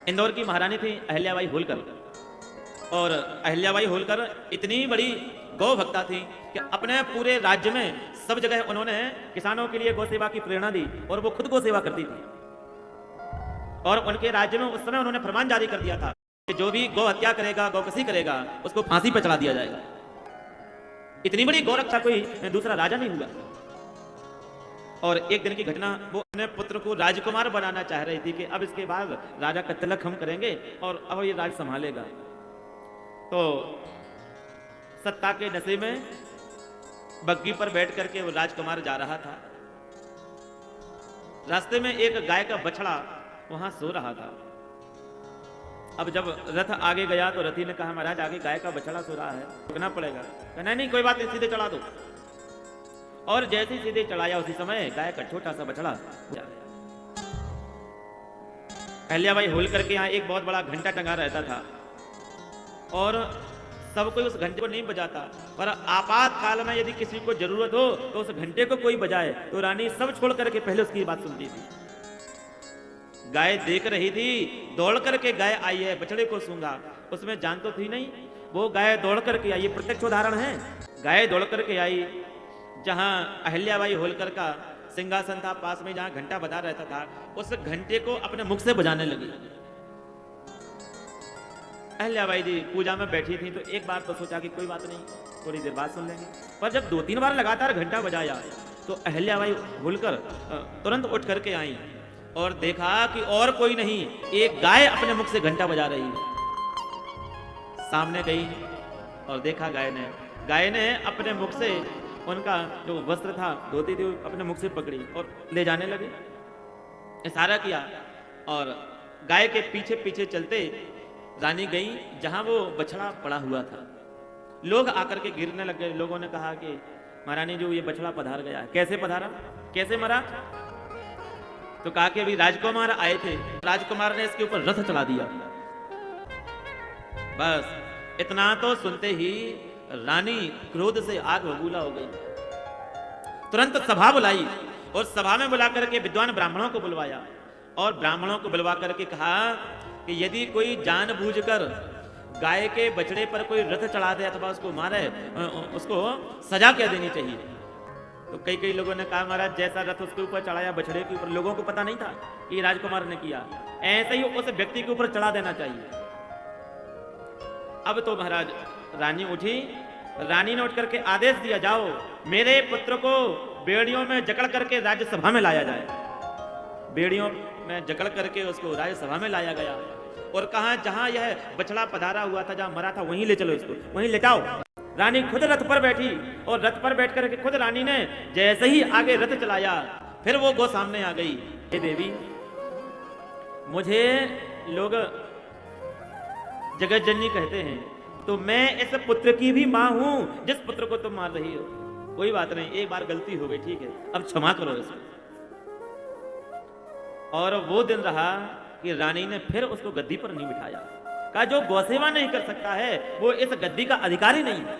इंदौर की महारानी थी अहिल्याबाई होलकर। और अहिल्याबाई होलकर इतनी बड़ी गौ भक्ता थी कि अपने पूरे राज्य में सब जगह उन्होंने किसानों के लिए गौ सेवा की प्रेरणा दी और वो खुद गौ सेवा करती थी। और उनके राज्य में उस समय उन्होंने फरमान जारी कर दिया था कि जो भी गौ हत्या करेगा, गौकसी करेगा, उसको फांसी पर चढ़ा दिया जाएगा। इतनी बड़ी गौरक्षा कोई दूसरा राजा नहीं हुआ। और एक दिन की घटना, वो अपने पुत्र को राजकुमार बनाना चाह रही थी कि अब इसके बाद राजा का तिलक हम करेंगे और अब ये राज संभालेगा। तो सत्ता के नशे में बग्गी पर बैठ करके वो राजकुमार जा रहा था। रास्ते में एक गाय का बछड़ा वहां सो रहा था। अब जब रथ आगे गया तो रथी ने कहा, महाराज आगे गाय का बछड़ा सो रहा है, रुकना पड़ेगा। कहना नहीं, कोई बात नहीं, सीधे चढ़ा दो। और जैसे ही सीधे चढ़ाया उसी समय गाय का छोटा सा बछड़ा। अहिल्याबाई होलकर के यहाँ एक बहुत बड़ा घंटा टंगा रहता था और सब कोई उस घंटे को नहीं बजाता, पर आपातकाल में यदि किसी को जरूरत हो तो उस घंटे को कोई बजाए तो रानी सब छोड़ करके पहले उसकी बात सुनती थी। गाय देख रही थी, दौड़ करके गाय आई है, बछड़े को सूंघा, उसमें जान तो थी नहीं, वो गाय दौड़ करके आई। ये प्रत्यक्ष उदाहरण है। गाय दौड़ करके आई जहां अहिल्याबाई होलकर का सिंहासन था, पास में जहां घंटा बजा रहता था, उस घंटे को अपने मुख से बजाने लगी। अहिल्याबाई जी पूजा में बैठी थी तो एक बार तो सोचा कि कोई बात नहीं, थोड़ी देर बाद सुन लेंगे। पर जब 2-3 बार लगातार घंटा बजाया तो अहिल्याबाई होलकर तुरंत उठ करके आई और देखा कि और कोई नहीं, एक गाय अपने मुख से घंटा बजा रही है। सामने गई और देखा गाय ने अपने मुख से उनका जो वस्त्र था, धोती थी, अपने मुख से पकड़ी और ले जाने लगे। इशारा किया और गाय के पीछे पीछे चलते रानी गई जहां वो बछड़ा पड़ा हुआ था। लोग आकर के गिरने लग गए। लोगों ने कहा कि महारानी जो ये बछड़ा पधार गया। कैसे पधारा, कैसे मरा? तो कहा कि अभी राजकुमार आए थे, राजकुमार ने इसके ऊपर रथ चला दिया। बस इतना तो सुनते ही रानी क्रोध से आग बबूला हो गई। तुरंत सभा बुलाई और सभा में बुला करके विद्वान ब्राह्मणों को बुलवाया और ब्राह्मणों को बुलवा करके कहा कि यदि कोई जानबूझकर गाय के बछड़े पर कोई रथ चढ़ा दे अथवा उसको मारे, उसको सजा क्या देनी चाहिए। तो कई लोगों ने कहा, महाराज जैसा रथ उसके ऊपर चढ़ाया बछड़े के ऊपर, लोगों को पता नहीं था कि राजकुमार ने किया, ऐसे ही उस व्यक्ति के ऊपर चढ़ा देना चाहिए। अब तो महाराज रानी उठी, रानी ने उठ करके आदेश दिया, जाओ मेरे पुत्र को बेड़ियों में जकड़ करके राज्यसभा में लाया जाए। बेड़ियों में जकड़ करके उसको राज्यसभा में लाया गया और कहा जहां यह बछड़ा पधारा हुआ था, जहां मरा था, वहीं ले चलो, इसको वहीं लेटाओ। रानी खुद रथ पर बैठी और रथ पर बैठ करके खुद रानी ने जैसे ही आगे रथ चलाया, फिर वो गो सामने आ गई। हे देवी, मुझे लोग जगत जननी कहते हैं, तो मैं इस पुत्र की भी मां हूं जिस पुत्र को तुम मार रही हो। कोई बात नहीं, एक बार गलती हो गई, ठीक है, अब क्षमा करो इसको। और वो दिन रहा कि रानी ने फिर उसको गद्दी पर नहीं बिठाया। कहा जो गौसेवा नहीं कर सकता है वो इस गद्दी का अधिकारी नहीं है।